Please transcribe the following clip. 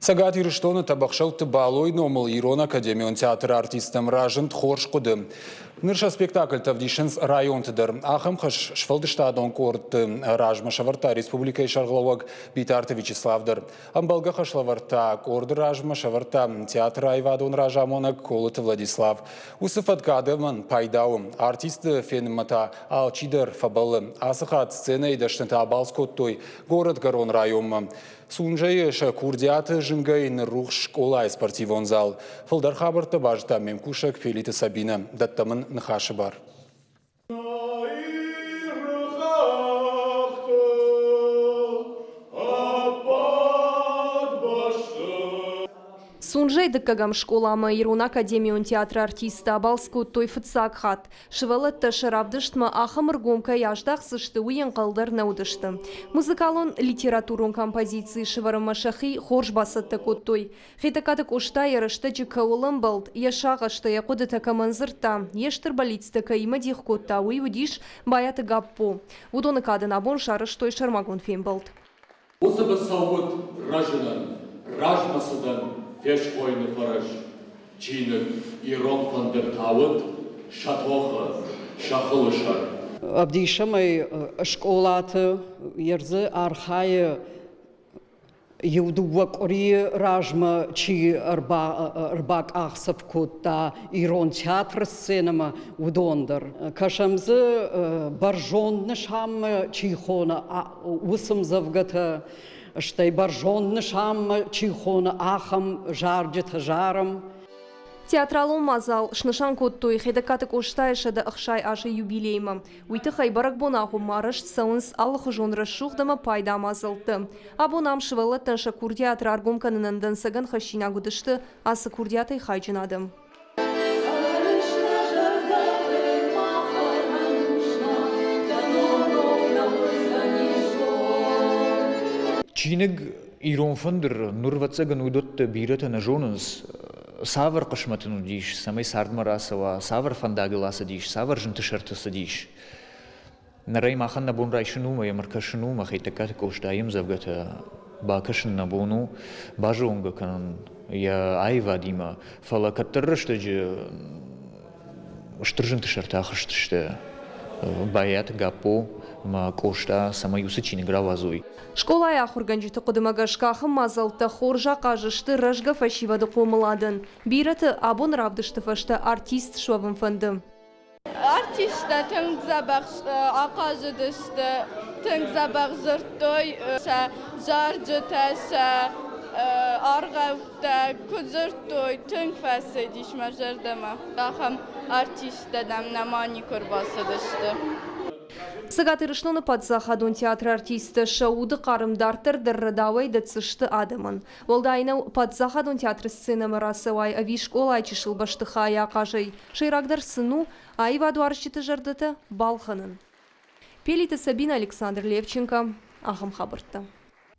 Сагат ирыштоны табақшау тыбалой номыл Ирон Академион театр артистам ражын тхорш куды. Нырша спектакль тавдишенс район тыдыр. Ахым хыш шфалдыштадон корт ражма шаварта республика шарглауаг Битарты Вячеславдыр. Амбалга хашлаварта корд ражма шаварта театр айвадон ражамонак колыты Владислав. Усыфат кадыман пайдауым. Артист фенмата алчидыр фабалы. Асыхат сцена и дашнета абалскоттой город Гарон район. Сунжайыша курдиаты жингайын рух школа и спортивон зал. Фылдар хабарта бажта мемкушак Фелита Сабина. Даттамын нахашы бар. Сунжай дыккагам школама Ирон Академион театр артиста Абалску той фыцак хат. Шывалатта шарабдыштма ахамыр гомка яждах сышты уен қалдар наудышты. Музыкалон литературон композиции шыварыма шахи хорж басатта коттой. Хитакатык ушта ярышта джика олымбалд, яшағашта яқуды така манзырта, ештір балицта каима дих котта уйвудиш баяты гаппо. Удоны кадын абон шарыштой шармагон фембалд. Осы біз сауыт ражынан, ражмасыдан Феш ойны фараш, чинік Ирон фандыр тауыт, шатоха, шахылышар. Абдишамай школаты ерзі архайы Евдуак ори ражма чи рбак ахсав кутта Ирон театр сценама удондыр. Кашамзы баржон нышам чихона усым завгата Штай баржон нышам чихона ахам жарджет жарам. Театралон мазал шнышан коттой хедакатык оштайша да ахшай аше юбилейма. Уйты хайбарак бонаху марыш саунс аллаху жонра шухдама пайда мазалты. Абонам шывалаттан шакур театр аргомканынандан саган хашина гудышты асы курдятай хайджинадым. Чинег Ирон фандыр нурвацаган удот бирата на жонус савар кашматыну диш, самай сардмарасова, савар фандагыласа диш, савар жынтышартысы диш. Нарай махан набун райшынума, ямаркашынума, хайтакаты коштайым завгата бакашын набуну, бажонга канан, я айва дима, фала каттырышты же штыржынтышарта ахыштышты, баят гапо, ма кошта сама юсычини гравазуй. Школа яхурганжиты кудымагашкахым мазалта хоржа кажышты рыжга фашивады комыладын. Бираты абон равдышты фашта артист шуавым фанды. Артиста тың забақ ақазы дысты, тың забақ зырттой, жаржытаса, арғавта күзірттой, тың фасы дишма жардама. Ахам артистадам намани көрбасы дысты. Сагатырышноны падзахадон театр артисты шауды қарымдартыр дыррадавай дацышты адымын. Волдайнау падзахадон театр сценамы расывай авишкол айчышыл баштыха аяқажай. Шайрагдар сыну айваду аршчыты жардыты балханын. Пелита Сабина, Александр Левченко, Ахам Хабарта.